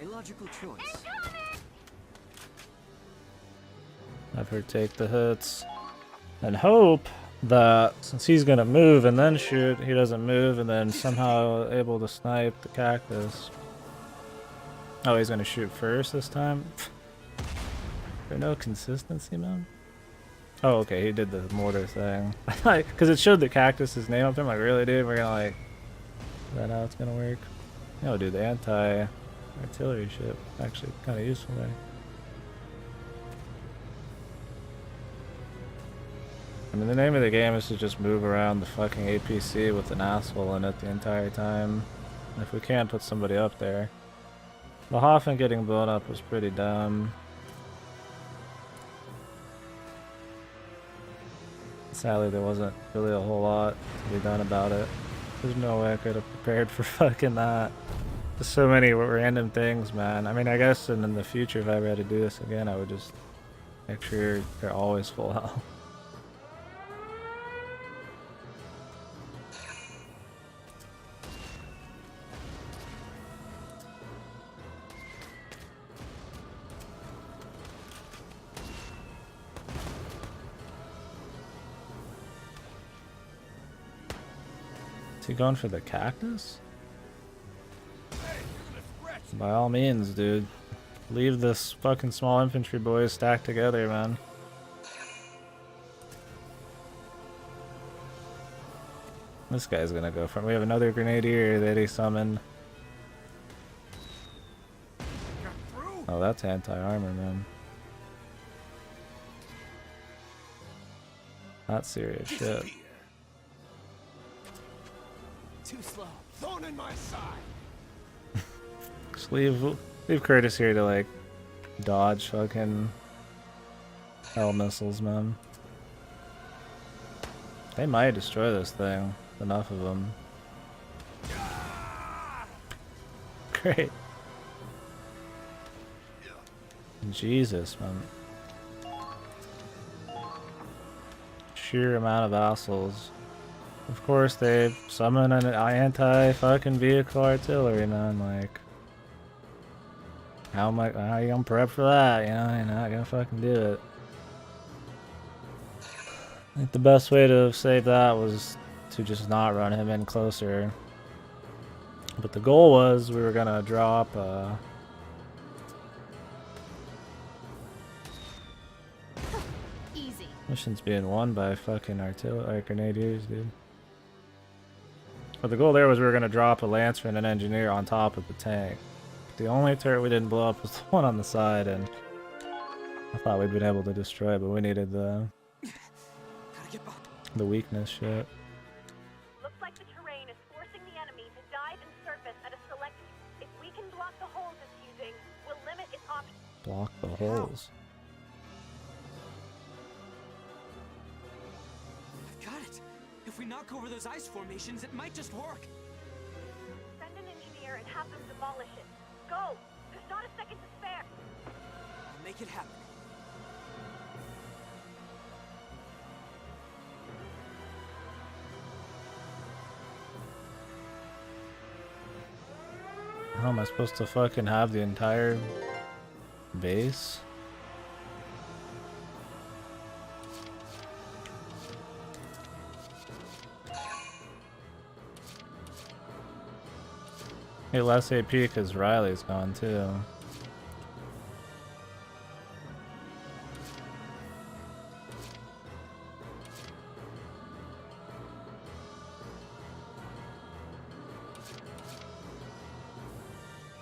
A logical choice. Have her take the hits. And hope that since he's gonna move and then shoot, he doesn't move and then somehow able to snipe the cactus. Oh, he's gonna shoot first this time? There's no consistency, man. Oh, okay, he did the mortar thing. Because it showed the cactus's name up there. I'm like, really, dude? We're gonna, like, is that how it's gonna work? Oh, dude, the anti-artillery ship. Actually, kind of useful there. I mean, the name of the game is to just move around the fucking APC with an asshole in it the entire time. And if we can put somebody up there. The Hoffen getting blown up was pretty dumb. Sadly, there wasn't really a whole lot to be done about it. There's no way I could have prepared for fucking that. There's so many random things, man. I mean, I guess in the future, if I ever had to do this again, I would just make sure they're always full health. Is he going for the cactus? By all means, dude. Leave this fucking small infantry boys stacked together, man. This guy's gonna go for it. We have another grenadier that he summoned. Oh, that's anti-armor, man. That's serious shit. Too slow. Thorn in my side. Just leave Curtis here to, like, dodge fucking hell missiles, man. They might destroy this thing. Enough of them. Great. Jesus, man. Sheer amount of assholes. Of course, they summon an anti-fucking vehicle artillery, man. Like, how are you gonna prep for that? You know, you're not gonna fucking do it. I think the best way to save that was to just not run him in closer. But the goal was we were gonna drop Easy. missions being won by fucking artillery grenadiers, dude. But the goal there was we were gonna drop a lancer and an engineer on top of the tank. The only turret we didn't blow up was the one on the side, and I thought we'd been able to destroy it, but we needed the weakness shit. Looks like the terrain is forcing the enemy to dive and surface at a select. If we can block the holes it's using, we'll limit its options. Block the holes. Got it. If we knock over those ice formations, it might just work. Send an engineer and have them demolish it. Go! There's not a second to spare. I'll make it happen. How am I supposed to fucking have the entire base? Hey, less AP because Riley's gone too.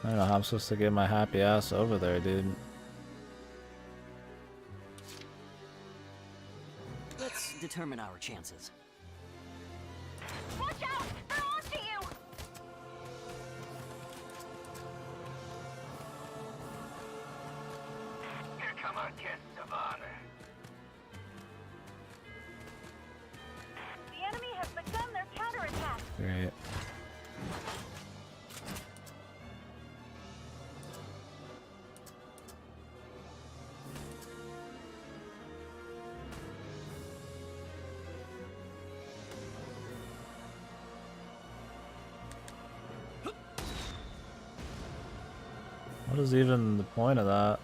I don't know how I'm supposed to get my happy ass over there, dude. Let's determine our chances. Watch out! They're onto you! Here come our guests of honor. The enemy has begun their counterattack. Great. What is even the point of that?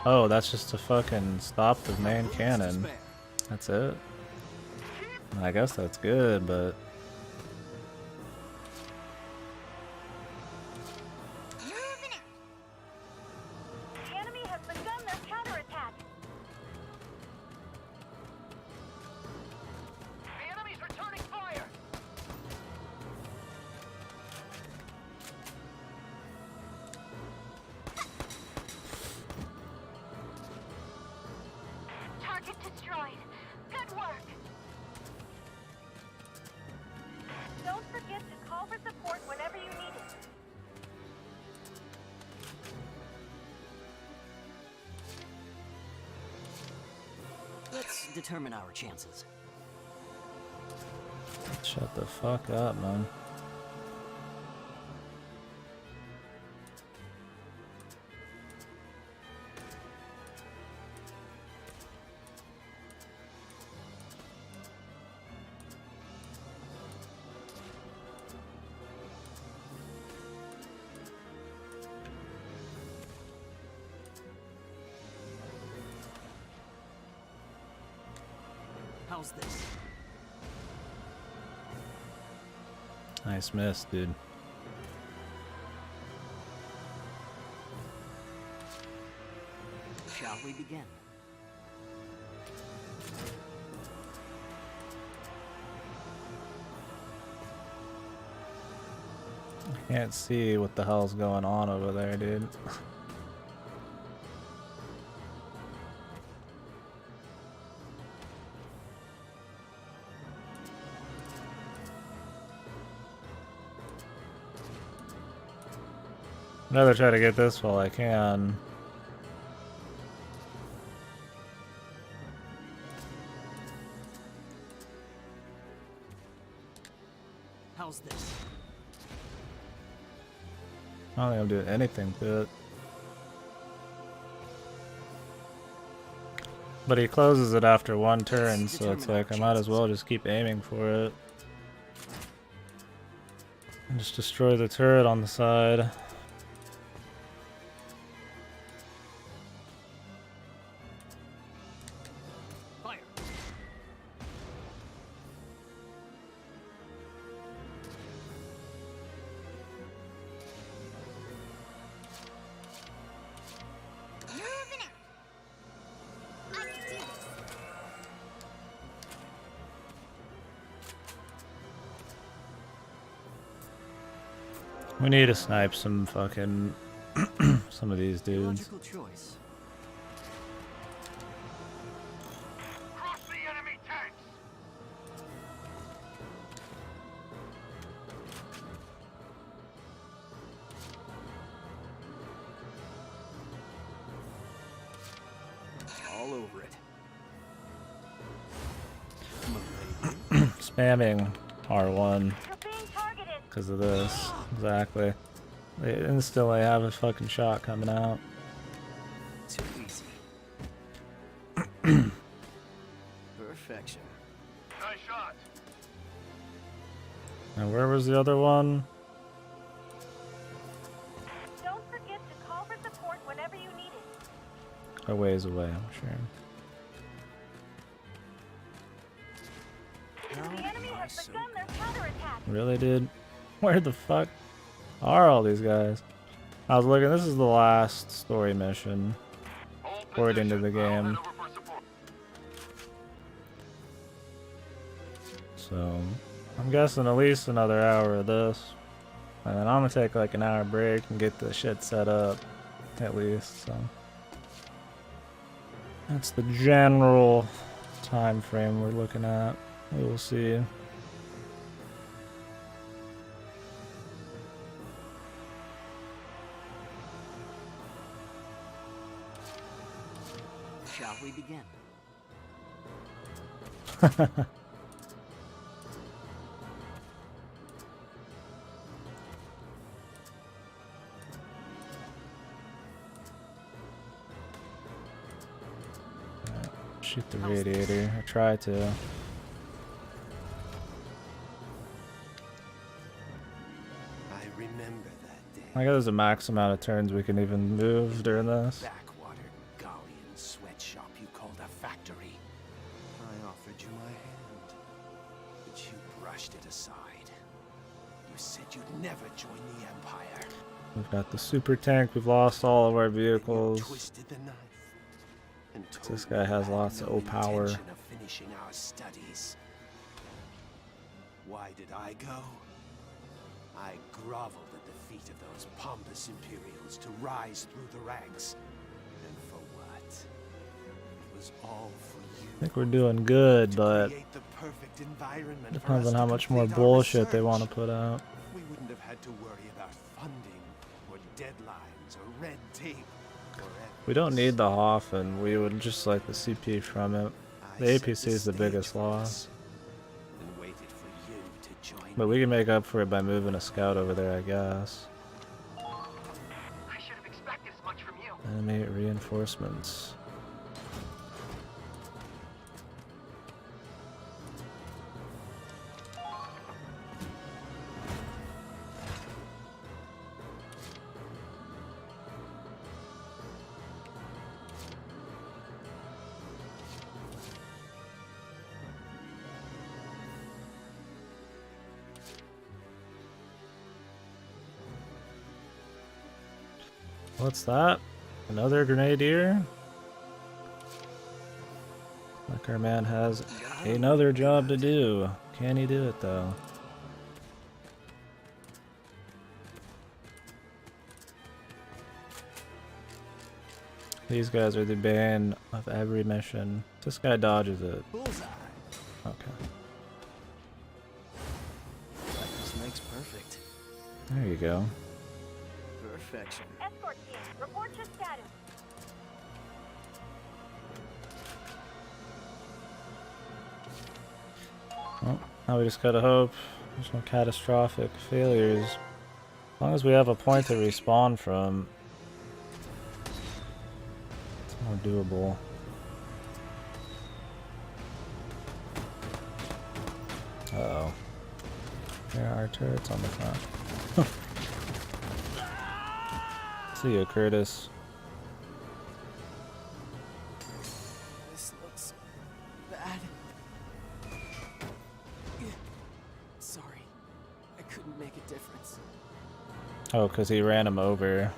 Oh, that's just to fucking stop the main cannon. That's it? I guess that's good, but... The enemy has begun their counterattack. The enemy's returning fire! Target destroyed. Good work. Don't forget to call for support whenever you need it. Let's determine our chances. Shut the fuck up, man. How's this? Nice miss, dude. Shall we begin? Can't see what the hell's going on over there, dude. I'd rather try to get this while I can. How's this? I don't think I'm doing anything to it. But he closes it after one turn, so it's like I might as well just keep aiming for it. And just destroy the turret on the side. Fire! We need to snipe some fucking some of these dudes. Logical choice. Cross the enemy tanks! All over it. Spamming R1 You're being targeted. because of this. Exactly. They instantly have a fucking shot coming out. Too easy. Perfection. Nice shot! And where was the other one? Don't forget to call for support whenever you need it. A ways away, I'm sure. The enemy has begun their counterattack. Really, dude? Where the fuck are all these guys? I was looking, this is the last story mission, according to the game. So, I'm guessing at least another hour of this. And then I'm gonna take like an hour break and get the shit set up, at least, so. That's the general time frame we're looking at. We will see. Shall we begin? Shoot the radiator. I try to. I remember that day. I guess there's a max amount of turns we can even move during this. Backwater Gallian sweatshop you called a factory. I offered you my hand, but you brushed it aside. You said you'd never join the Empire. We've got the super tank. We've lost all of our You vehicles. twisted the knife and This told guy me has you had lots of no power. intention of finishing our studies. Why did I go? I groveled at the feet of those pompous Imperials to rise through the ranks. And for what? It was all for you. I think we're doing good, To but create the perfect environment for depends us on how to much more complete our bullshit they want to research. put out. We wouldn't have had to worry about funding or deadlines or red tape or We don't ethics. need the Hoff, and we would just like the CP from it. I The set APC is the stage biggest for loss. this and waited for you to join But me. we can make up for it by moving a scout over there, I guess. I should have expected as much from you. Enemy reinforcements. What's that? Another grenadier? Like our man has another job to do. Can he do it though? These guys are the bane of every mission. This guy dodges it. Bullseye. Okay. Practice makes perfect. There you go. Perfection. Escort team, report your status. Well, now we just gotta hope there's no catastrophic failures. As long as we have a point to respawn from, it's more doable. Uh-oh. There are turrets on the front. See you, Curtis. This looks bad. Sorry, I couldn't make a difference. Oh, because he ran him over.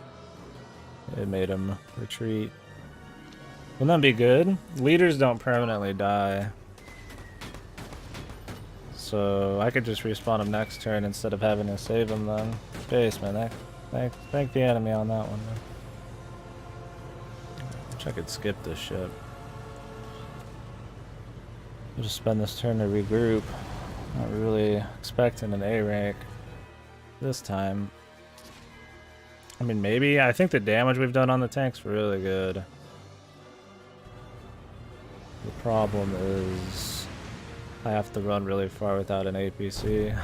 It made him retreat. Wouldn't that be good? Leaders don't permanently die. So I could just respawn him next turn instead of having to save him then. Spaceman, thank the enemy on that one. Wish I could skip this ship. We'll just spend this turn to regroup. Not really expecting an A rank this time. I mean, maybe. I think the damage we've done on the tank's really good. The problem is I have to run really far without an APC.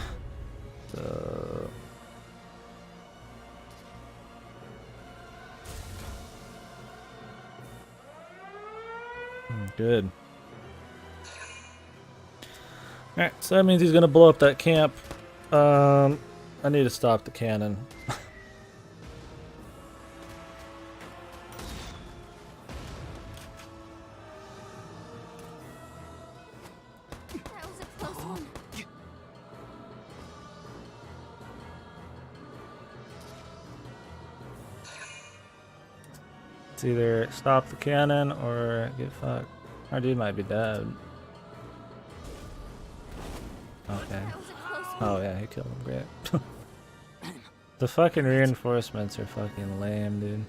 So... Good. Alright, so that means he's gonna blow up that camp. I need to stop the cannon. That was a close one. It's either stop the cannon or get fucked. Our dude might be dead. Okay. That was a close one. Oh yeah, he killed him. Great. The fucking reinforcements are fucking lame, dude.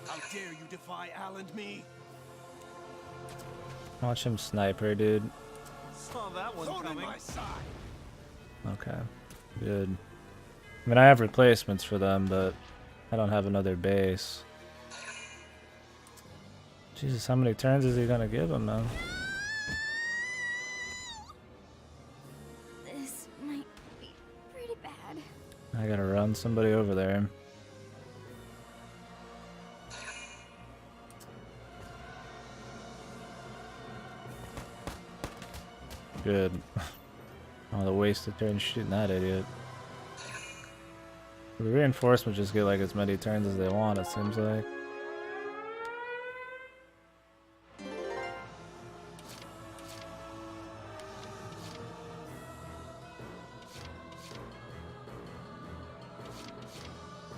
How dare you defy Al and me? Watch him sniper, dude. Saw that one Thrown on coming. my side. Okay. Good. I mean, I have replacements for them, but I don't have another base. Jesus, how many turns is he gonna give him, man? This might be pretty bad. I gotta run somebody over there. Good. Oh, the wasted turn shooting that idiot. The reinforcements just get like as many turns as they want, it seems like.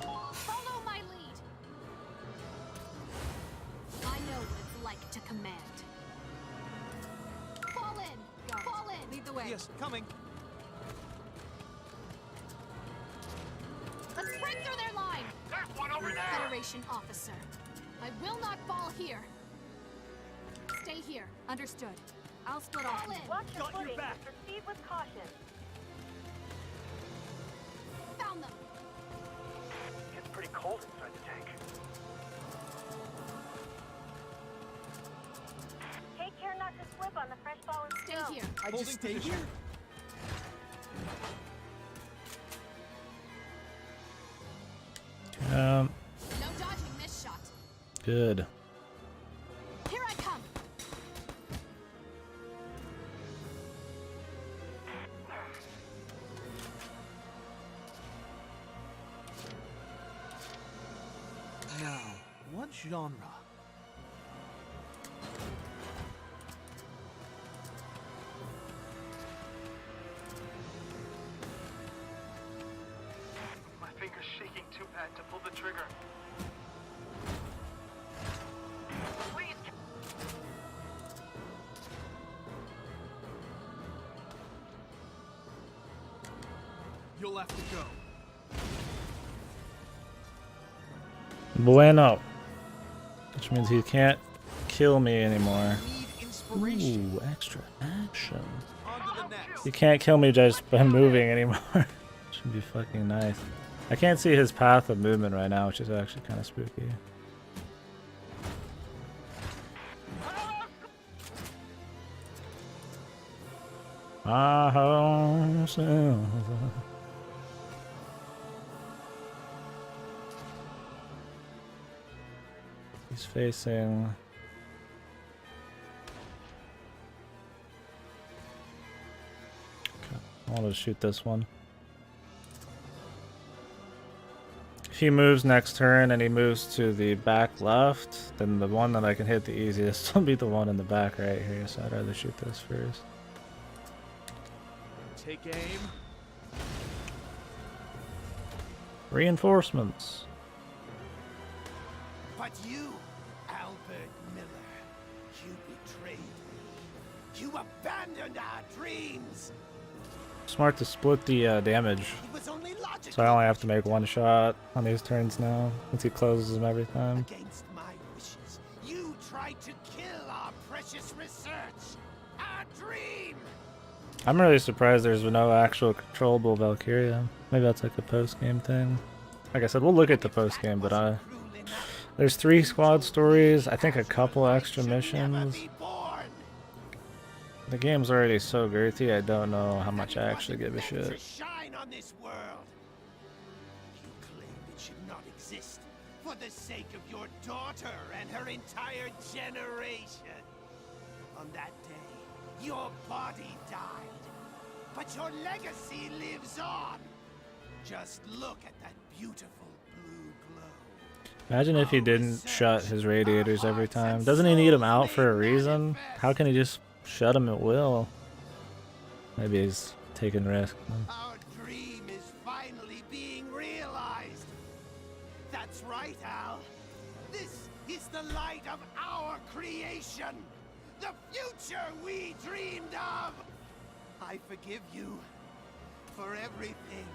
Follow my lead. I know what it's like to command. Fall in. Fall in. Lead the way. Yes, coming. Let's break through their line. There's one over there! Federation officer. I will not fall here. Stay here. Understood. I'll split off. Fall in. Watch your Got your footing back. and proceed with caution. Found them. It's pretty cold inside the tank. Take care not to slip on the fresh fallen Stay snow. here. I just stay here. No dodging this shot. Good. Here I come. Now, what genre? My finger's shaking too bad to pull the trigger. Please. You'll have to go. Bueno. Which means he can't kill me anymore. Need inspiration. Ooh, extra action. On to the next. You can't kill me just by moving anymore. Should be fucking nice. I can't see his path of movement right now, which is actually kind of spooky. He's facing. Okay, I want to shoot this one. If he moves next turn and he moves to the back left, then the one that I can hit the easiest will be the one in the back right here, so I'd rather shoot this first. Take aim. Reinforcements. But you, Albert Miller, you betrayed me. You abandoned our dreams. Smart to split the damage, It was only logical. so I only have to make one shot on these turns now, since he closes them every time. Against my wishes, you tried to kill our precious research, our dream. I'm really surprised there's no actual controllable Valkyria. Maybe that's like a post-game thing. Like I said, we'll look at the post-game, but Cruel enough. there's 3 squad stories, I think a couple extra Should never missions. be born. The game's already so girthy, I don't know how much I actually give a It wasn't meant shit. to shine on this world. You claim it should not exist for the sake of your daughter and her entire generation. On that day, your body died, but your legacy lives on. Just look at that beautiful blue glow. Imagine if he didn't shut his radiators every time. Doesn't he need them out for a reason? How can he just shut them at will? Maybe he's taking risks. Our dream is finally being realized. That's right, Al. This is the light of our creation. The future we dreamed of. I forgive you for everything.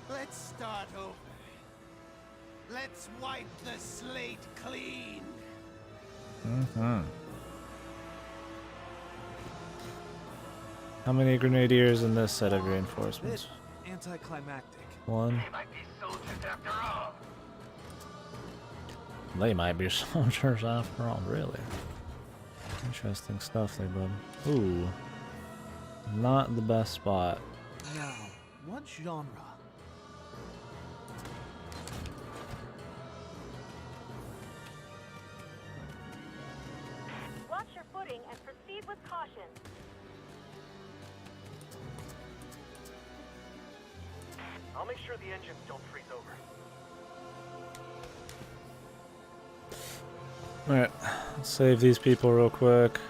Let's start over. Let's wipe the slate clean. How many grenadiers in this set of reinforcements? Anticlimactic. 1. They might be soldiers after all. They might be soldiers after all, really. Interesting stuff there, bud. Ooh. Not the best spot. Now, what genre? Watch your footing and proceed with caution. I'll make sure the engines don't freeze over. Alright, let's save these people real quick.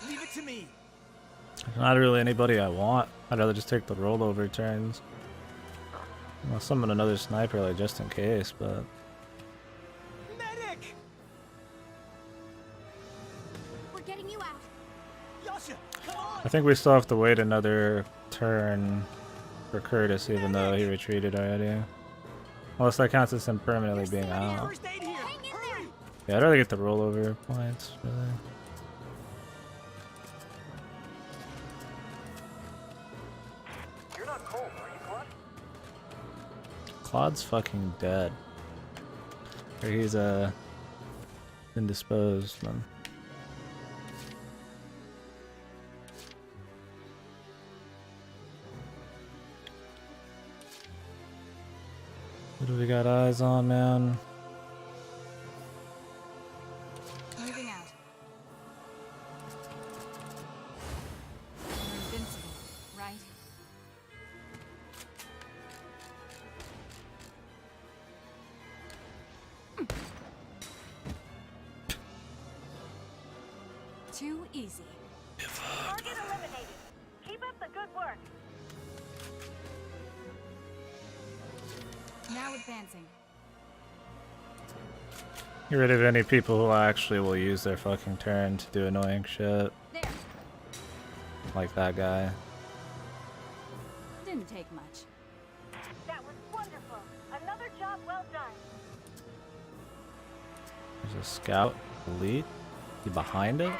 Leave it to me. Not really anybody I want. I'd rather just take the rollover turns. I'll summon another sniper, like, just in case, but... Medic! We're getting you out. Yasha, come on! I think we still have to wait another turn for Curtis, even though he retreated already. Unless that counts as him permanently being out. First aid here. Hang in Hurry! Yeah, I'd rather get the rollover points, really. You're not cold, are you, Claude? Claude's fucking dead. Or he's, indisposed, man. What do we got eyes on, man? Moving out. You're invincible, right? Too easy. Target eliminated. Keep up the good work. Now advancing. Get rid of any people who actually will use their fucking turn to do annoying shit. There. Like that guy. Didn't take much. That was wonderful. Another job well done. There's a scout. Elite? He behind it?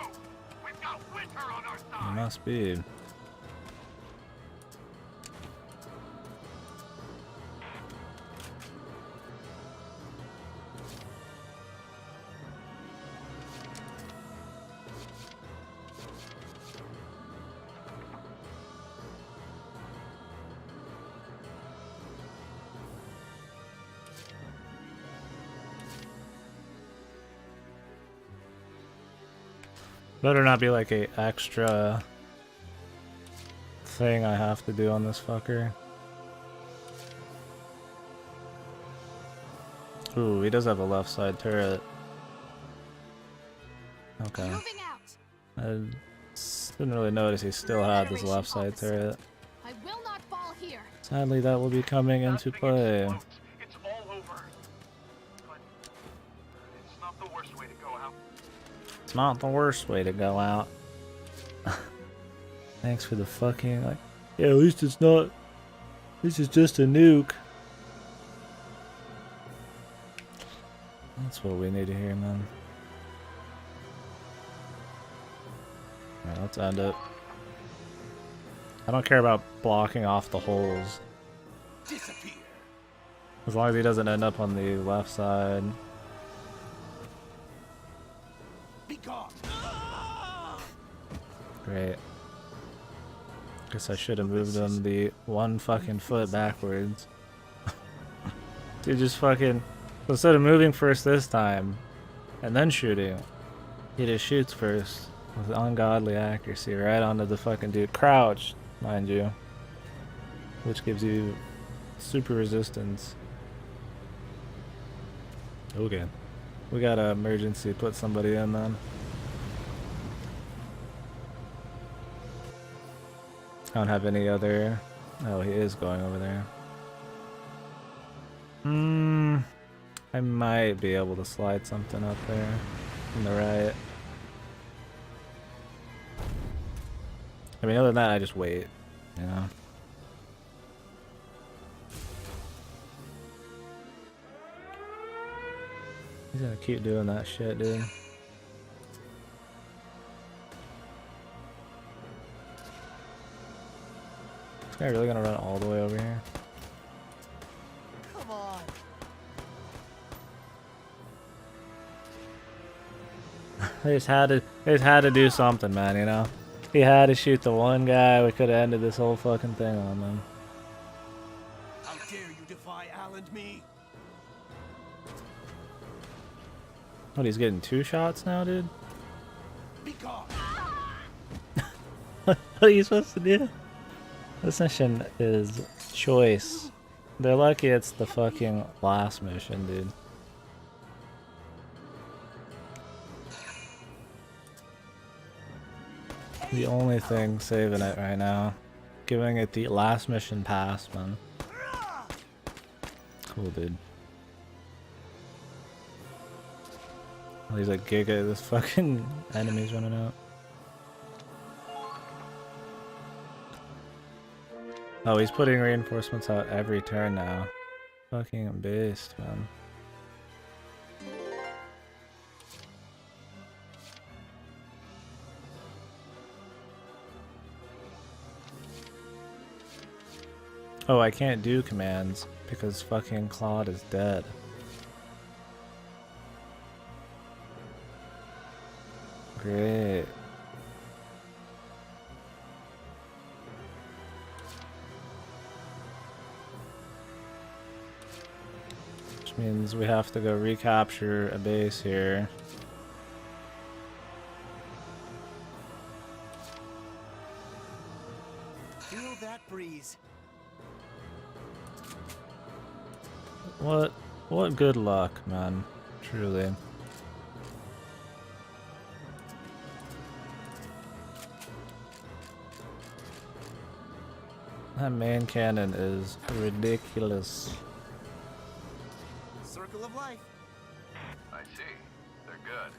We've got winter on our He side! must be. Better not be like a extra thing I have to do on this fucker. Ooh, he does have a left side turret. Okay. Moving out. I didn't really notice he still had this left side turret. I will not fall here. Sadly, that will be coming into play. It's all over. But it's not the worst way to go out. It's not the worst way to go out. Thanks for the fucking, like, yeah, at least it's not, this is just a nuke. That's what we need to hear, man. Alright, let's end it. I don't care about blocking off the holes. Disappear. As long as he doesn't end up on the left side. Be gone. Great. Guess I should have moved him the one fucking foot backwards. Dude, just fucking... Instead of moving first this time, and then shooting, he just shoots first with ungodly accuracy right onto the fucking dude. Crouched, mind you. Which gives you super resistance. Okay. We got an emergency. Put somebody in then. I don't have any other... Oh, he is going over there. I might be able to slide something up there on the right. I mean, other than that, I just wait, you know? He's gonna keep doing that shit, dude. This guy really gonna run all the way over here? Come on. They just had to do something, man, you know? He had to shoot the one guy, we could have ended this whole fucking thing on them. How dare you defy Al and me? What, he's getting 2 shots now, dude? Be gone. What are you supposed to do? This mission is choice. They're lucky it's the fucking last mission, dude. The only thing saving it right now. Giving it the last mission pass, man. Cool, dude. Oh, he's like giga, this fucking enemy's running out. Oh, he's putting reinforcements out every turn now. Fucking beast, man. Oh, I can't do commands because fucking Claude is dead. Great. Which means we have to go recapture a base here. Feel that breeze. What good luck, man. Truly. That main cannon is ridiculous. Circle of life. I see. They're good.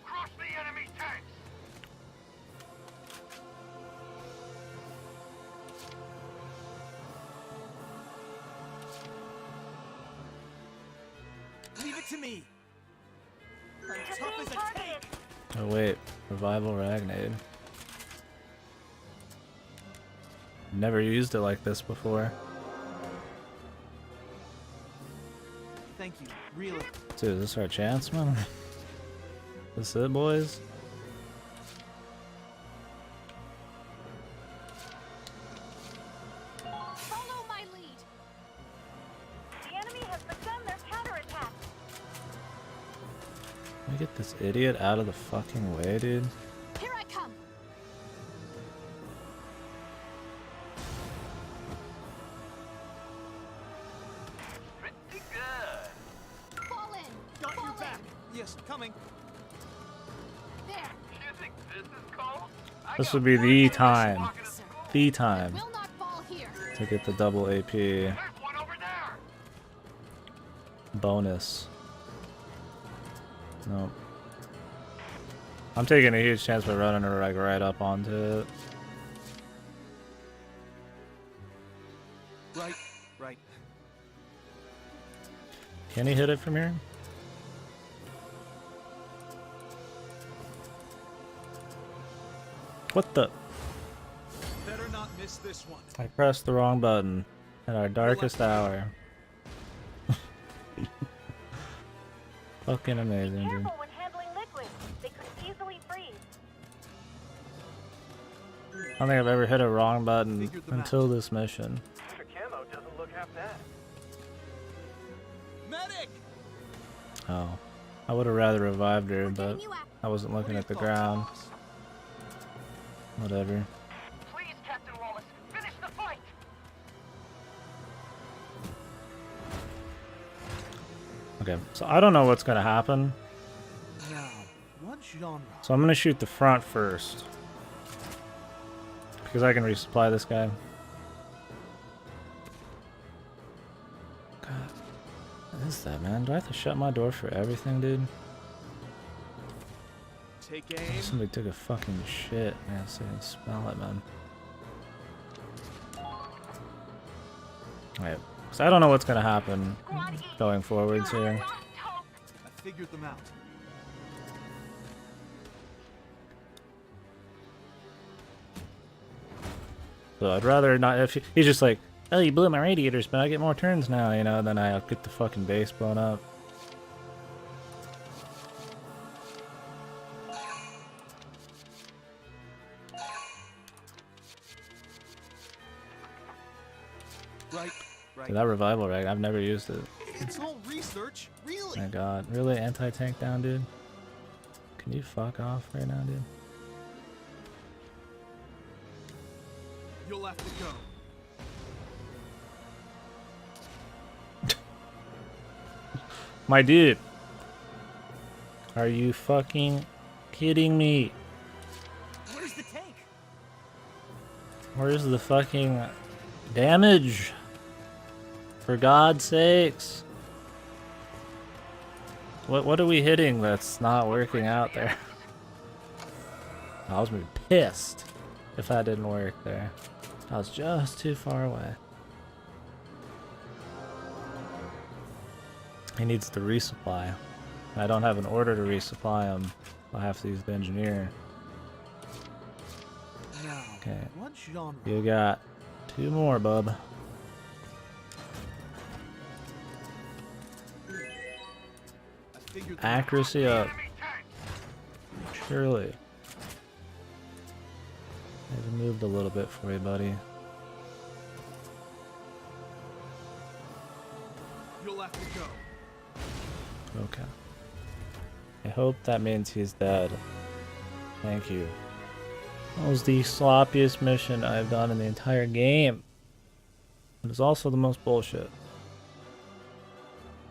Cross the enemy tanks! Leave it to me. I'm You're tough being as a targeted. tank. Oh wait, revival Ragnade. Never used it like this before. Thank you. Really. Dude, is this our chance, man? This it, boys? Follow my lead. The enemy has begun their counterattack. Can we get this idiot out of the fucking way, dude? Here I come. Pretty good. Fall in. Got Fall your in. back. Yes, coming. There. You think this is cold? This would be the time. The time Will not fall here. to get the double AP There's one over there. bonus. Nope. I'm taking a huge chance by running her like right up onto it. Right. Right. Can he hit it from here? What the? Better not miss this one. I pressed the wrong button at our darkest hour. Fucking amazing, dude. Careful when handling liquids. They could easily freeze. I don't think I've ever hit a wrong button until this mission. The camo doesn't look half bad. Medic. Oh. I would have rather revived her, but I wasn't looking at the ground. Whatever. Please, Captain Wallace, finish the fight. Okay, so I don't know what's gonna happen. Now, what genre? So I'm gonna shoot the front first. Because I can resupply this guy. God. What is that, man? Do I have to shut my door for everything, dude? Take aim. Somebody took a fucking shit. Man, so I can smell it, man. Alright. So I don't know what's gonna happen going forwards here. I figured them out. So I'd rather not. If he's just like, oh, you blew my radiators, but I get more turns now, you know, then I get the fucking base blown up. Right. Dude, that revival rag, I've never used it. It's all research, really. My god, really? Anti-tank down, dude? Can you fuck off right now, dude? You'll have to go. My dude. Are you fucking kidding me? Where's the tank? Where's the fucking damage? For God's sakes. What are we hitting that's not working out there? I was gonna be pissed if that didn't work there. I was just too far away. He needs to resupply. I don't have an order to resupply him. I'll have to use the engineer. Now, Okay. what genre? You got 2 more, bub. I figured Accuracy up. Surely. I've moved a little bit for you, buddy. you'll have to go. Okay. I hope that means he's dead. Thank you. That was the sloppiest mission I've done in the entire game. It was also the most bullshit.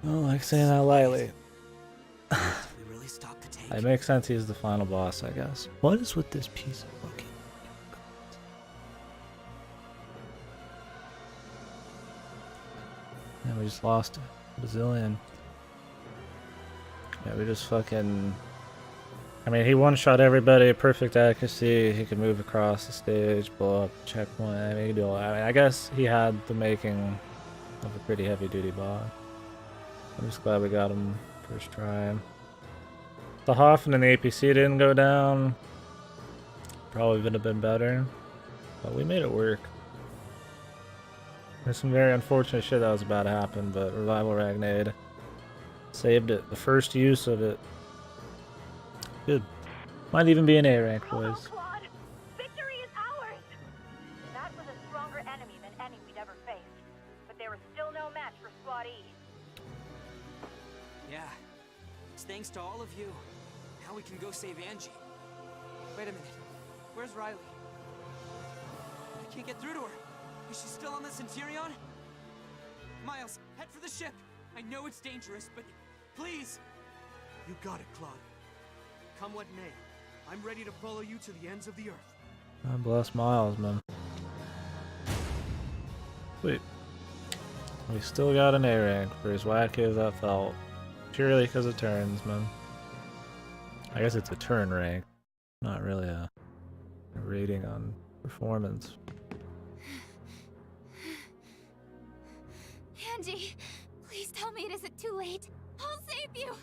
I don't like saying that lightly. We really stopped the tank. It makes sense he's the final boss, I guess. What is with this piece of fucking... Yeah, we just lost a bazillion. Yeah, we just fucking... I mean, he one-shot everybody, perfect accuracy, he could move across the stage, blow up, checkpoint, I mean, he could do all that. I mean, I guess he had the making of a pretty heavy-duty boss. I'm just glad we got him first try. The Hoffman and the APC didn't go down. Probably would have been better, but we made it work. There's some very unfortunate shit that was about to happen, but Revival Ragnade saved it. The first use of it. Good. Might even be an A rank, Oh, boys. Claude! Victory is ours! That was a stronger enemy than any we'd ever faced. But they were still no match for Squad E. Yeah. It's thanks to all of you. Now we can go save Angie. Wait a minute. Where's Riley? I can't get through to her. Is she still on the Centurion? Miles, head for the ship. I know it's dangerous, but please. You got it, Claude. Come what may, I'm ready to follow you to the ends of the earth. God bless Miles, man. Wait. We still got an A rank for as wacky as that felt. Purely because of turns, man. I guess it's a turn rank. Not really a rating on performance. Angie, please tell me it isn't too late. I'll save you.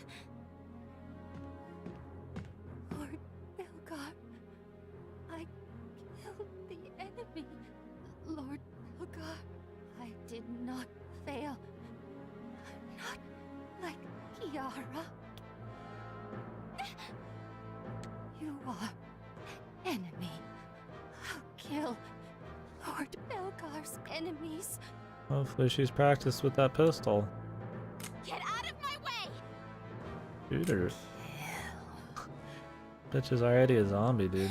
Lord Belgar, I killed the enemy. Lord Belgar, I did not fail. I'm not like Kiara. You are enemy. I'll kill Lord Belgar's enemies. Hopefully she's practiced with that pistol. Get out of my way! Shooters. Bitch is already a zombie, dude.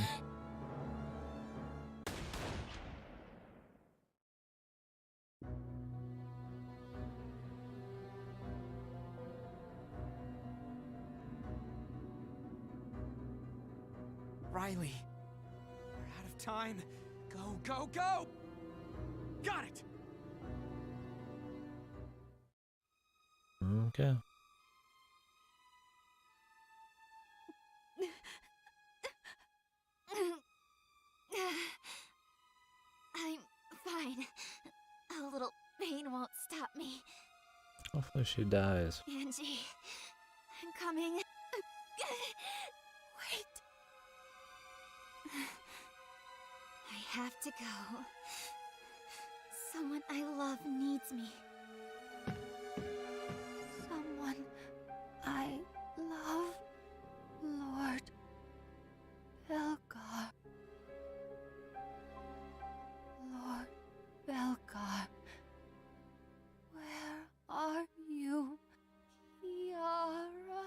Riley. We're out of time. Go, go, go! Got it! Okay. I'm fine. A little pain won't stop me. Hopefully she dies. Angie, I'm coming. Wait. I have to go. Someone I love needs me. Someone I love. Lord Belgar. Lord Belgar. Where are you, Kiara?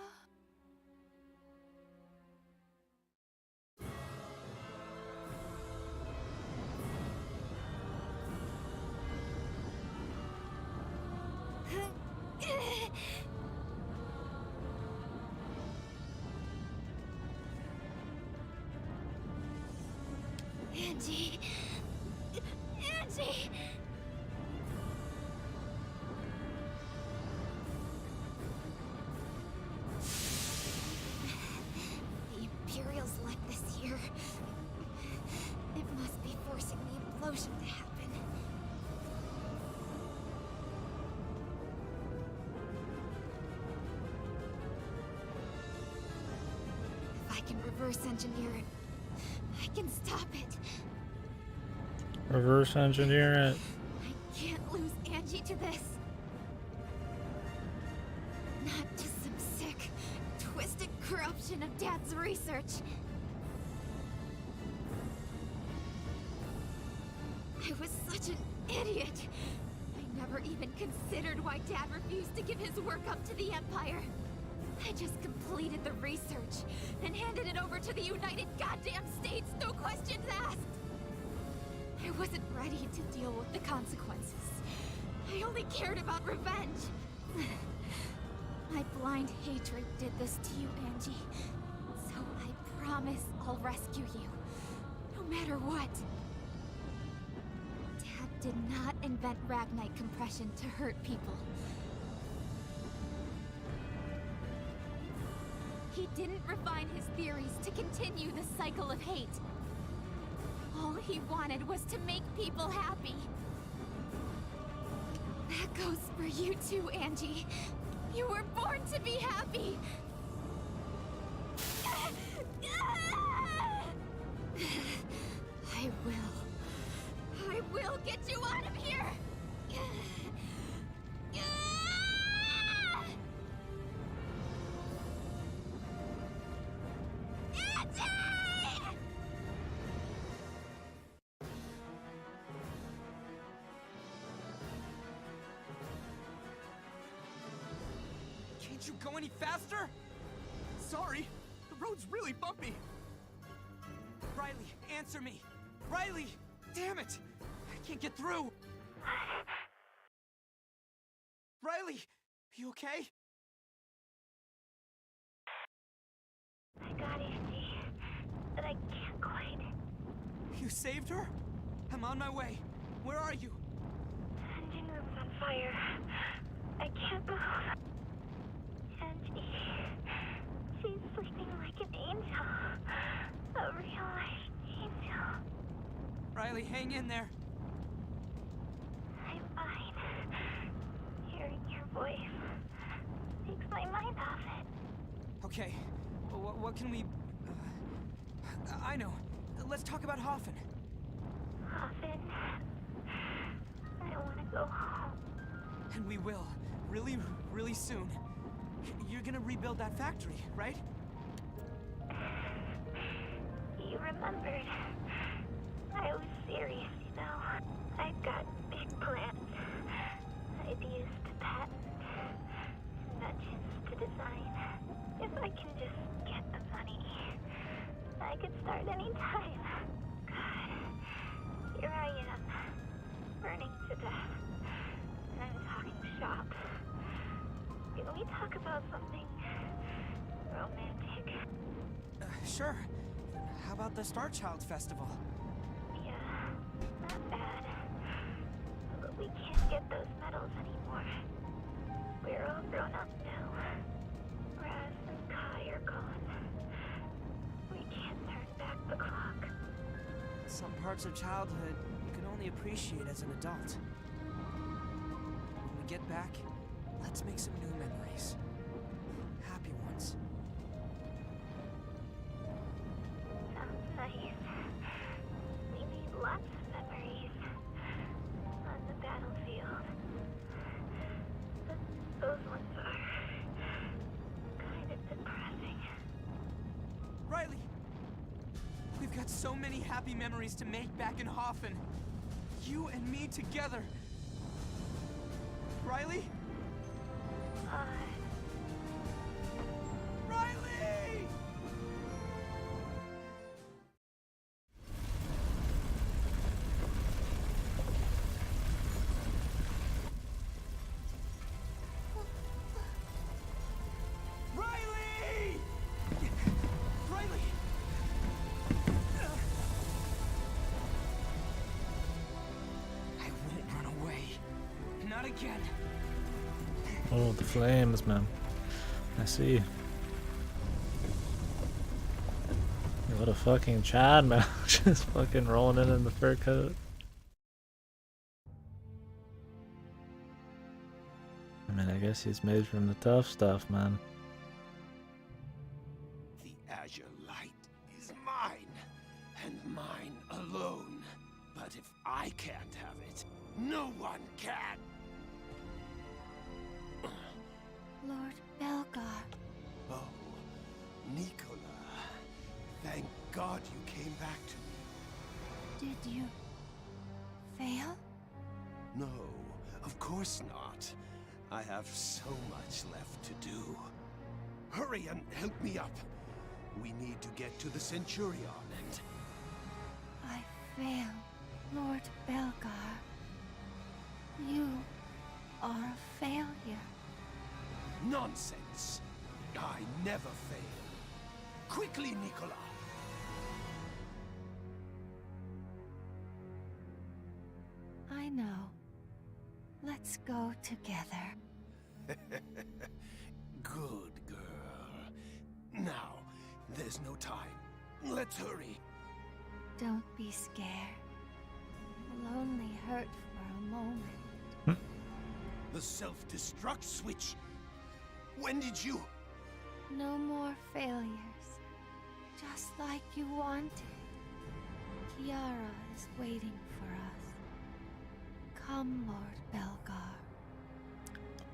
Angie! Angie! The Imperials left this here. It must be forcing the implosion to happen. If I can reverse engineer it, I can stop it. Reverse engineer it. I can't lose Angie to this. Not to some sick, twisted corruption of Dad's research. I was such an idiot. I never even considered why Dad refused to give his work up to the Empire. I just completed the research and handed it over to the United Goddamn States, no questions asked. I wasn't ready to deal with the consequences. I only cared about revenge. My blind hatred did this to you, Angie. So I promise I'll rescue you, no matter what. Dad did not invent Ragnite compression to hurt people. He didn't refine his theories to continue the cycle of hate. All he wanted was to make people happy. That goes for you too, Angie. You were born to be happy. I will get you out of here! Can't you go any faster? Sorry, the road's really bumpy. Riley, answer me! Riley! Damn it! I can't get through! Riley! You okay? I got Angie, but I can't quite. You saved her? I'm on my way. Where are you? The engine room's on fire. I can't move. Angie, she's sleeping like an angel. A real life angel. Riley, hang in there. I'm fine. Hearing your voice takes my mind off it. Okay, what can we... I know. Let's talk about Hoffen. Often, I want to go home. And we will. Really, really soon. You're gonna rebuild that factory, right? You remembered. I was serious, you know. I've got big plans. Ideas to patent. Inventions to design. If I can just get the money, I could start any time. God, here I am, burning to death. And I'm talking shop. Can we talk about something romantic? Sure. How about the Star Child Festival? Yeah, not bad. But we can't get those medals anymore. We're all grown up now. Raz and Kai are gone. We can't turn back the clock. Some parts of childhood you can only appreciate as an adult. When we get back, let's make some new memories. Happy ones. Sounds nice. We need lots of memories. On the so many happy memories to make back in Hoffen. You and me together. Riley? Riley! Riley! Riley! I won't run away. Not again. Oh, the flames, man. I see. What a fucking Chad, man. Just fucking rolling in the fur coat. I mean, I guess he's made from the tough stuff, man. The azure light is mine, and mine alone. But if I can't have it, no one can. Lord Belgar. Oh, Nicola. Thank God you came back to me. Did you fail? No, of course not. I have so much left to do. Hurry and help me up. We need to get to the Centurion and... I failed, Lord Belgar. You are a failure. Nonsense. I never fail. Quickly, Nicola. I know. Let's go together. Good girl. Now, there's no time. Let's hurry. Don't be scared. It'll only hurt for a moment. The self-destruct switch. When did you... No more failures. Just like you wanted. Kiara is waiting for us. Come, Lord Belgar.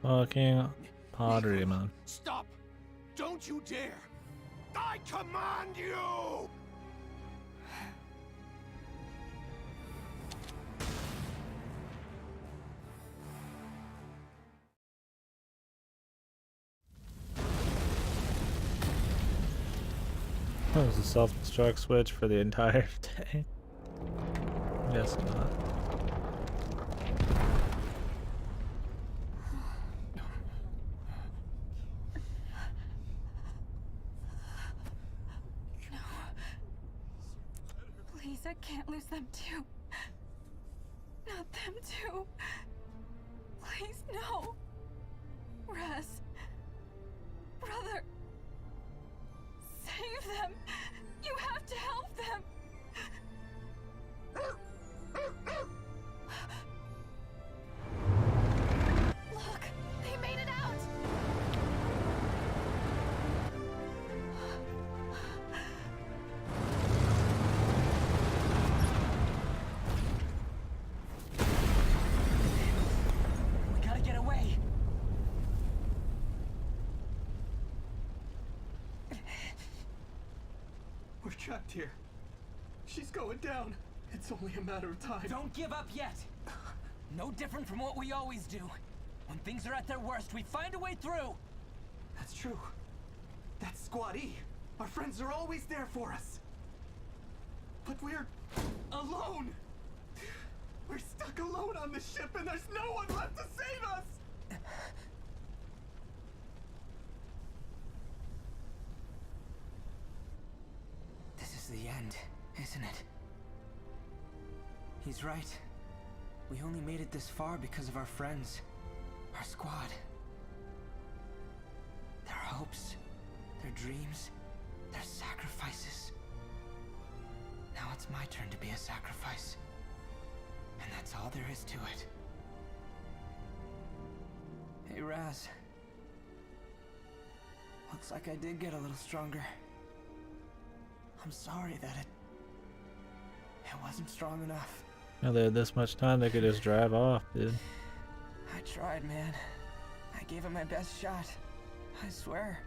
Fucking pottery, Nicola, man. Stop! Don't you dare! I command you! That was a self-destruct switch for the entire day. Guess not. Please, I can't lose them too. Not them too. Please, no. Raz. Brother. Save them. You have to help them. Look, they made it out. We gotta get away. We're trapped here. She's going down. It's only a matter of time. Don't give up yet. No different from what we always do. When things are at their worst, we find a way through. That's true. That's Squad E. Our friends are always there for us. But we're alone. We're stuck alone on the ship and there's no one left to save us. This is the end, isn't it? He's right. We only made it this far because of our friends. Our squad. Their hopes, their dreams, their sacrifices. Now it's my turn to be a sacrifice. And that's all there is to it. Hey, Raz. Looks like I did get a little stronger. I'm sorry that it wasn't strong enough. Now they had this much time, they could just drive off, dude. I tried, man. I gave it my best shot. I swear.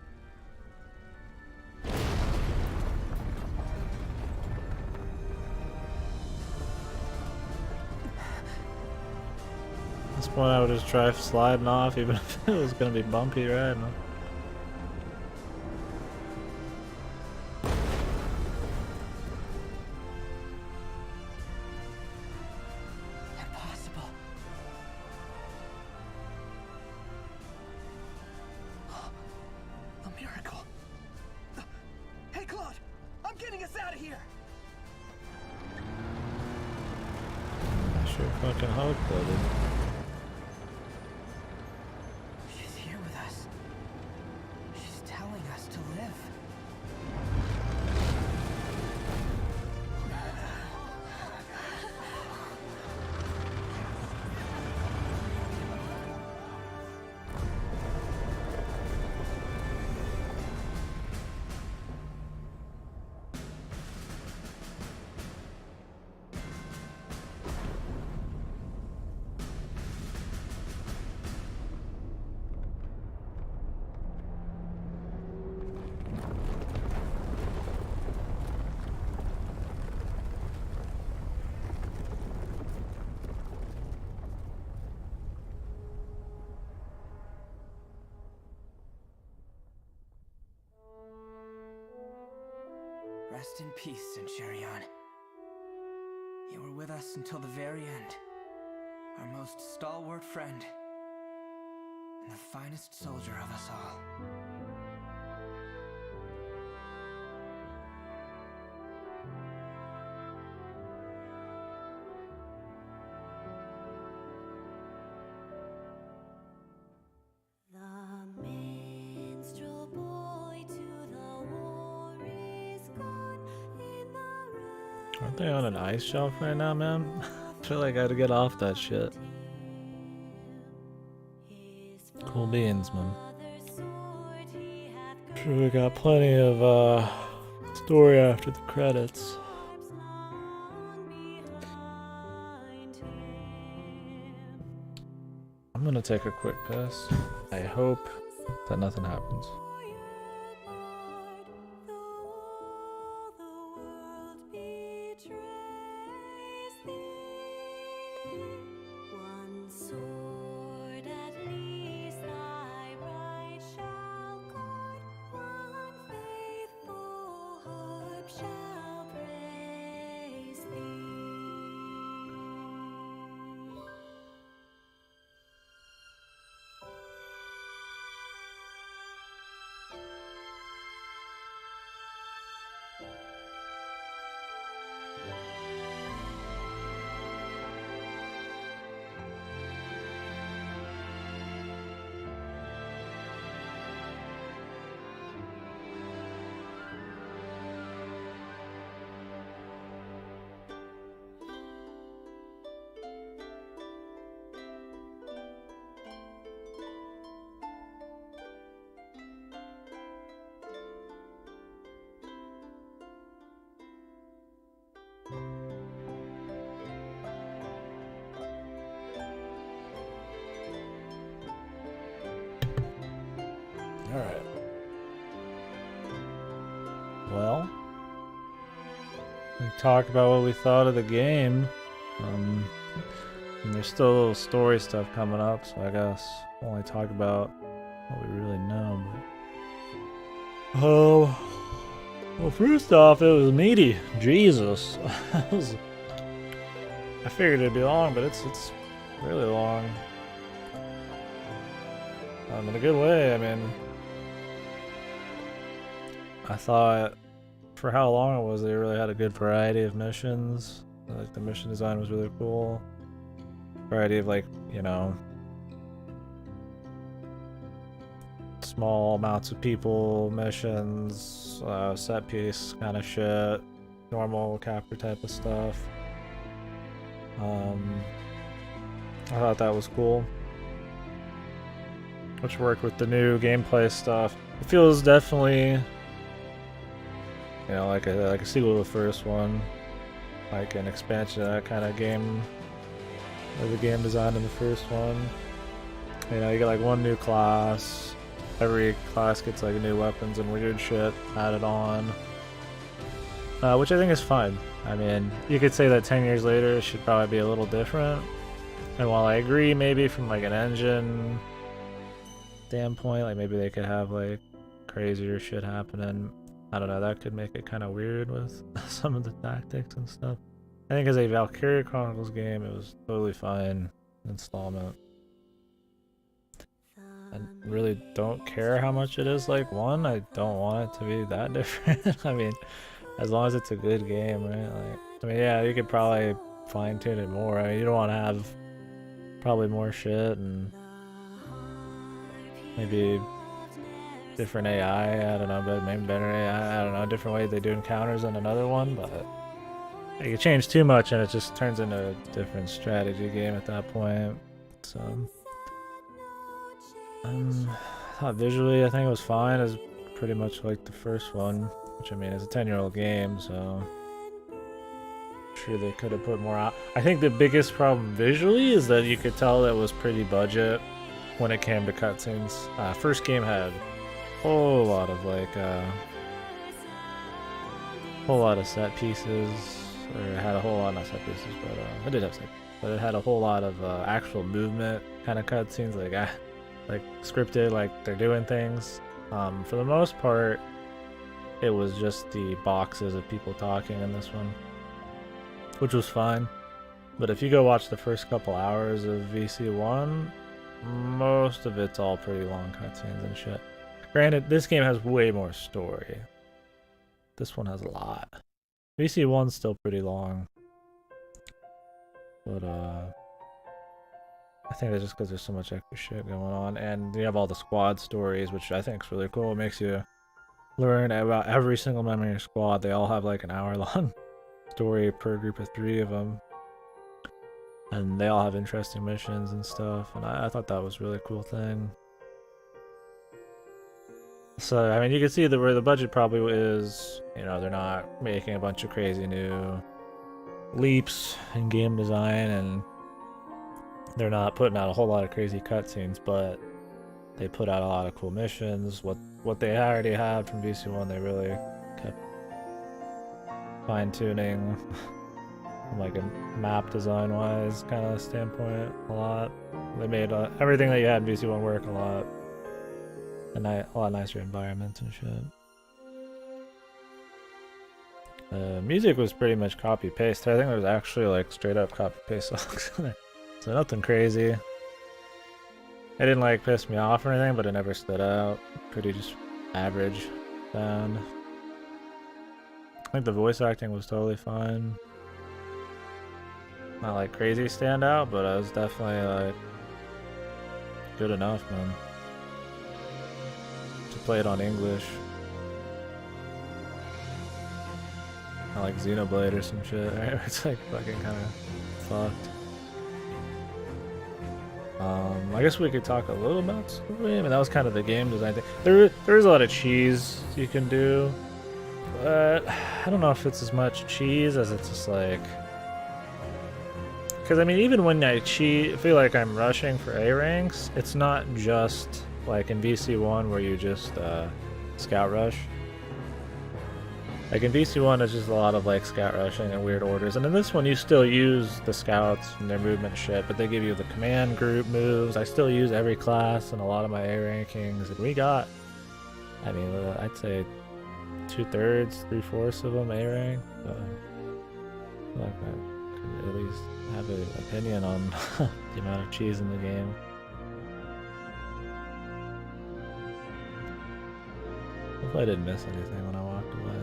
this point I would just try sliding off even if it was gonna be bumpy riding. Impossible. A miracle. Hey, Claude! I'm getting us out of here! I sure fucking hope, buddy. She's here with us. She's telling us to live. Rest in peace, Centurion. You were with us until the very end. Our most stalwart friend. And the finest soldier of us all. The minstrel boy to the war is gone in the Aren't they on an ice shelf right now, man? I feel like I gotta get off that shit. Cool beans, man. Sure, we got plenty of story after the credits. I'm gonna take a quick piss. I hope that nothing happens. one sword at least thy right shall guard, one faithful harp shall praise thee. Alright. Well, we talked about what we thought of the game. And there's still story stuff coming up, so I guess we'll only talk about what we really know. But... well, first off, it was meaty. Jesus. I figured it'd be long, but it's really long. In a good way, I mean. I thought for how long it was, they really had a good variety of missions. Like, the mission design was really cool. Variety of, like, you know, small amounts of people, missions, set piece kind of shit, normal capture type of stuff. I thought that was cool. Which worked with the new gameplay stuff. It feels definitely, you know, like a sequel to the first one, like an expansion of that kind of game, of the game design in the first one. You know, you get like one new class. Every class gets like new weapons and weird shit added on, which I think is fine. I mean, you could say that 10 years later it should probably be a little different, And while I agree, maybe from like an engine standpoint, like maybe they could have like crazier shit happening. I don't know, that could make it kind of weird with some of the tactics and stuff. I think as a Valkyria Chronicles game, it was totally fine installment. I really don't care how much it is like 1. I don't want it to be that different. I mean, as long as it's a good game, right? Like, I mean, yeah, you could probably fine tune it more. I mean, you don't want to have probably more shit and maybe different AI. I don't know, but maybe better AI. I don't know, different ways they do encounters in another one, but you change too much and it just turns into a different strategy game at that point. So. Visually, I think it was fine. It's pretty much like the first one, which I mean is a 10-year-old game, so I'm sure they could have put more out. I think the biggest problem visually is that you could tell it was pretty budget when it came to cutscenes. First game had a whole lot of like whole lot of set pieces, or it had a whole lot, not set pieces, but it did have set, but it had a whole lot of actual movement kind of cutscenes, like scripted, like they're doing things. For the most part, it was just the boxes of people talking in this one, which was fine. But if you go watch the first couple hours of VC1, most of it's all pretty long cutscenes and shit. Granted, this game has way more story. This one has a lot. VC1's still pretty long. But, I think that's just because there's so much extra shit going on, and you have all the squad stories, which I think is really cool. It makes you learn about every single member of your squad. They all have like an hour-long story per group of 3 of them, and they all have interesting missions and stuff. And I thought that was a really cool thing. So I mean, you can see where the budget probably is. You know, they're not making a bunch of crazy new leaps in game design, and they're not putting out a whole lot of crazy cutscenes, but they put out a lot of cool missions. What they already had from VC1, they really kept fine-tuning from like a map design-wise kind of standpoint a lot. They made everything that you had in VC1 work a lot nicer environments and shit. Music was pretty much copy-paste. I think there was actually like straight-up copy-paste songs in there. So nothing crazy. It didn't like piss me off or anything, but it never stood out. Pretty just average sound. I think the voice acting was totally fine. Not like crazy standout, but it was definitely like good enough, man. To play it on English. Not like Xenoblade or some shit, right? It's like fucking kind of fucked. I guess we could talk a little about story. I mean, that was kind of the game design thing. There is a lot of cheese you can do, but I don't know if it's as much cheese as it's just like... Because I mean, even when I feel like I'm rushing for A ranks, it's not just like in VC1 where you just scout rush. Like in VC1, it's just a lot of like scout rushing and weird orders, and in this one you still use the scouts and their movement shit, but they give you the command group moves. I still use every class in a lot of my A rankings, and we got, I mean, I'd say 2/3, 3/4 of them A rank. So I feel like I could at least have an opinion on the amount of cheese in the game. Hopefully I didn't miss anything when I walked away.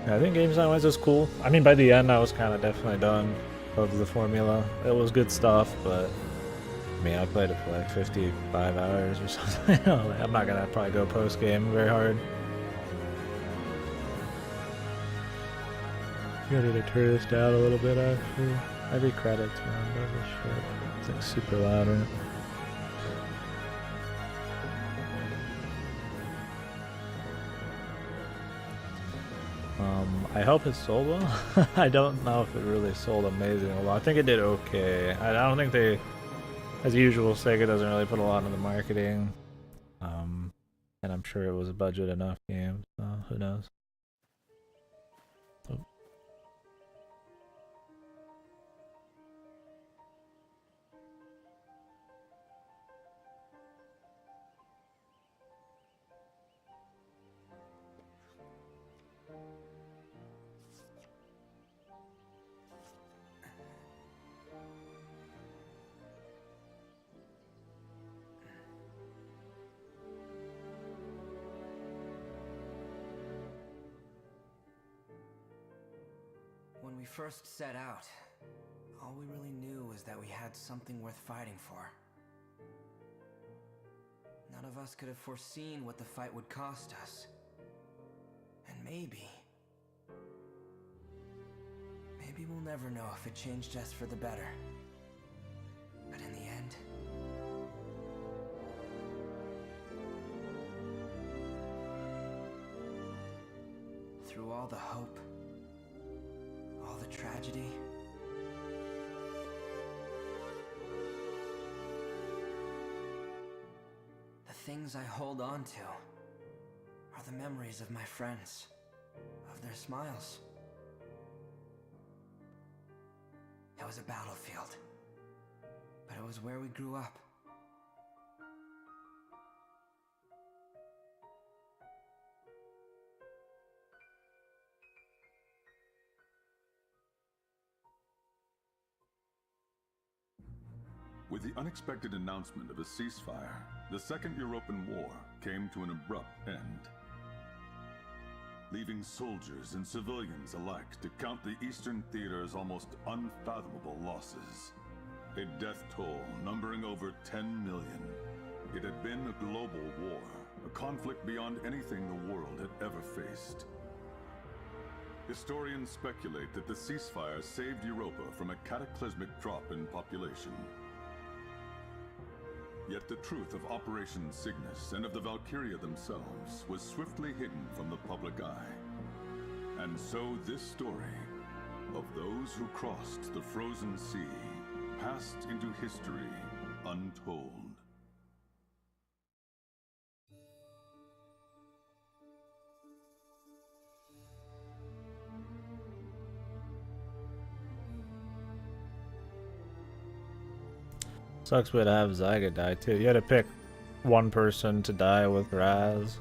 I think game design wise was cool. I mean, by the end I was kind of definitely done of the formula. It was good stuff, but I mean, I played it for like 55 hours or something. Like, I'm not gonna probably go post game very hard. Ready to turn this down a little bit actually. Heavy credits, man. Those are shit. It's like super loud, right? I hope it sold well. I don't know if it really sold amazingly well. I think it did okay. I don't think they, as usual, Sega doesn't really put a lot into the marketing. And I'm sure it was a budget enough game, so who knows. Oh. When we first set out, all we really knew was that we had something worth fighting for. None of us could have foreseen what the fight would cost us. And maybe we'll never know if it changed us for the better. But in the end, through all the hope, all the tragedy, the things I hold on to are the memories of my friends, of their smiles. It was a battlefield, but it was where we grew up. With the unexpected announcement of a ceasefire, the Second European War came to an abrupt end, leaving soldiers and civilians alike to count the Eastern Theater's almost unfathomable losses. A death toll numbering over 10 million. It had been a global war, a conflict beyond anything the world had ever faced. Historians speculate that the ceasefire saved Europa from a cataclysmic drop in population. Yet the truth of Operation Cygnus and of the Valkyria themselves was swiftly hidden from the public eye. And so this story of those who crossed the frozen sea passed into history untold. Sucks we had to have Zyga die too. You had to pick one person to die with Raz.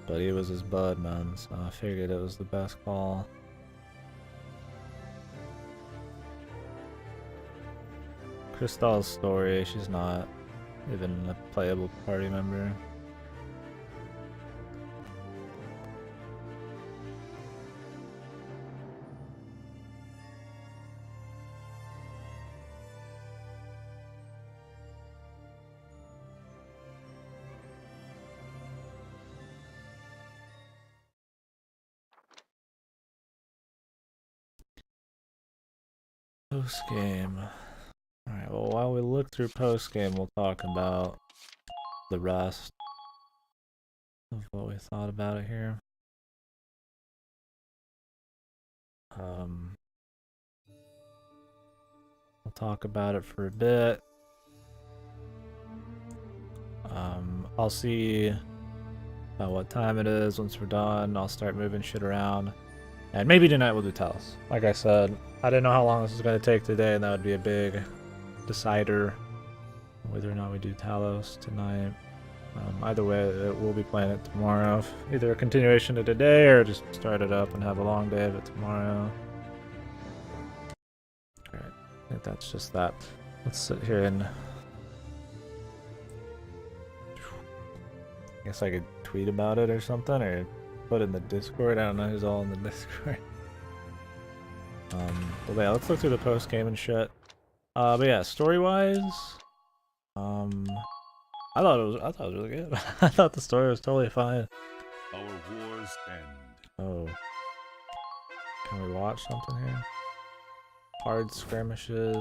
But he was his bud, man, so I figured it was the best call. Krystal's story, she's not even a playable party member. Post game. Alright, well, while we look through post game, we'll talk about the rest of what we thought about it here. We'll talk about it for a bit. I'll see about what time it is once we're done. I'll start moving shit around. And maybe tonight we'll do Talos. Like I said, I didn't know how long this was going to take today, and that would be a big decider whether or not we do Talos tonight. Either way, we'll be playing it tomorrow. Either a continuation of today or just start it up and have a long day of it tomorrow. Alright, I think that's just that. Let's sit here and... I guess I could tweet about it or something, or put it in the Discord. I don't know who's all in the Discord. But yeah, let's look through the post game and shit. But yeah, story wise, I thought it was really good. I thought the story was totally fine. Our wars end. Oh, can we watch something here? hard skirmishes.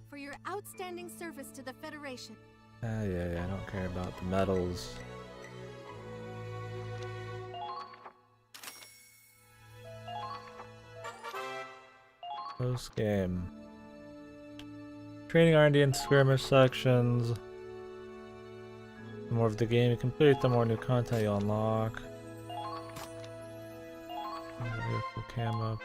For your outstanding service to the Federation. Yeah, I don't care about the medals. Post game. Training R&D and skirmish sections. The more of the game you complete, the more new content you unlock. Vehicle camo.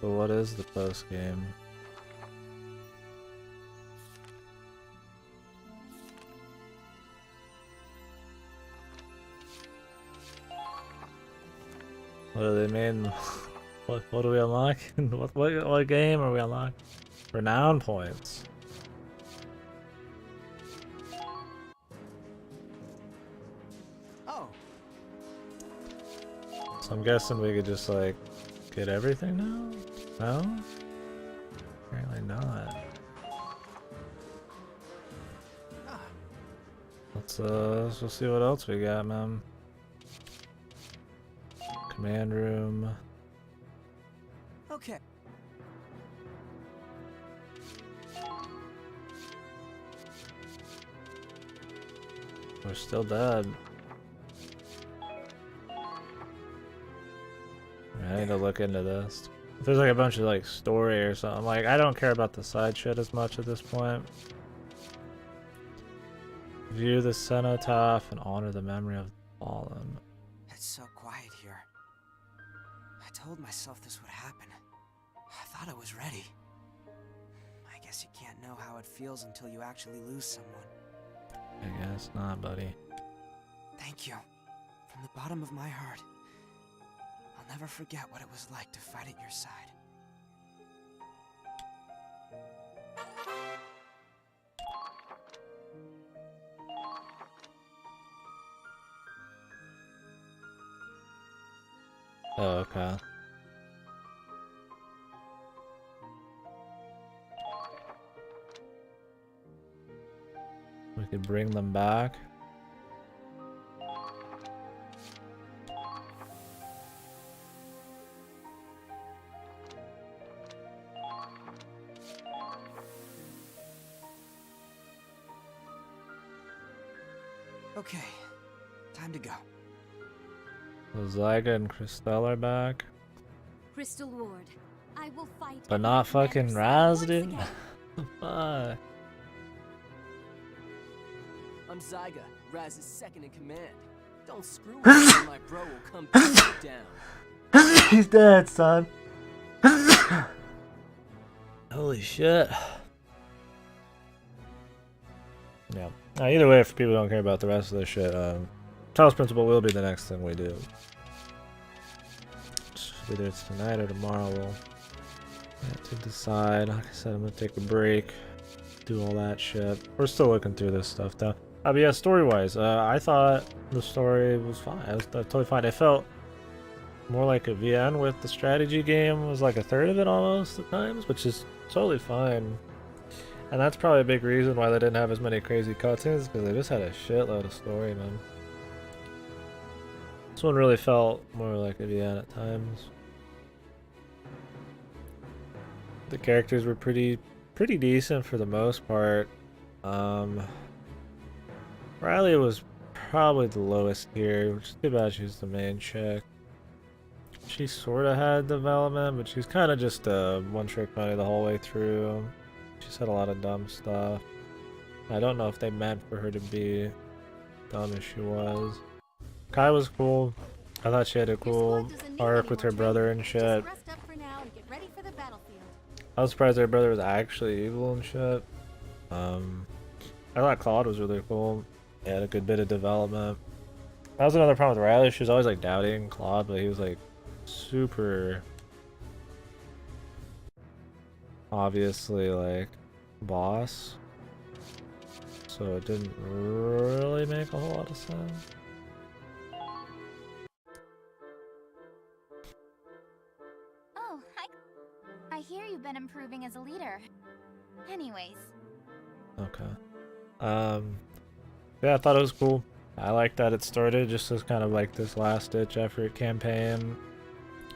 So what is the post game? What do they mean? What do we unlock? what game are we unlocking? Renown points. Oh, So I'm guessing we could just like get everything now? No? Apparently not. Let's see what else we got, man. Command room. okay. We're still dead. I need to look into this. If there's like a bunch of like story or something, like I don't care about the side shit as much at this point. View the cenotaph and honor the memory of the fallen. It's so quiet here. I told myself this would happen. I thought I was ready. I guess you can't know how it feels until you actually lose someone. I guess not, buddy. Thank you. From the bottom of my heart. I'll never forget what it was like to fight at your side. Oh, okay. We could bring them back. Okay, time to go. So Zyga and Christelle are back. Crystal Ward, I will fight. But not fucking Raz, dude. Fuck. I'm Zyga, Raz's second in command. Don't screw with me or my bro will come take you down. He's dead, son. Holy shit. Yeah. Either way, if people don't care about the rest of this shit, Talos Principle will be the next thing we do. Whether it's tonight or tomorrow, we'll have to decide. Like I said, I'm gonna take a break, do all that shit. We're still looking through this stuff, though. But yeah, story-wise, I thought the story was fine. It was totally fine. It felt more like a VN with the strategy game. It was like a third of it almost at times, which is totally fine. And that's probably a big reason why they didn't have as many crazy cutscenes, because they just had a shitload of story, man. This one really felt more like a VN at times. The characters were pretty decent for the most part. Riley was probably the lowest here, which is too bad she's the main chick. She sort of had development, but she's kind of just a one-trick pony the whole way through. She said a lot of dumb stuff. I don't know if they meant for her to be dumb as she was. Kai was cool. I thought she had a cool arc with her brother and shit. I was surprised her brother was actually evil and shit. I thought Claude was really cool. He had a good bit of development. That was another problem with Riley. She was always like doubting Claude, but he was like super obviously like boss. So it didn't really make a whole lot of sense. Oh, I hear you've been improving as a leader. Anyways. Okay. Yeah, I thought it was cool. I like that it started just as kind of like this last-ditch effort campaign,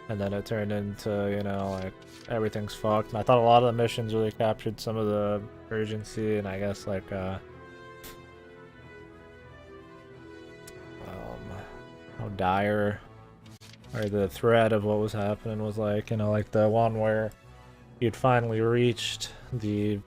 and then it turned into, you know, like everything's fucked. And I thought a lot of the missions really captured some of the urgency, and I guess like how dire or the threat of what was happening was like, you know, like the one where you'd finally reached the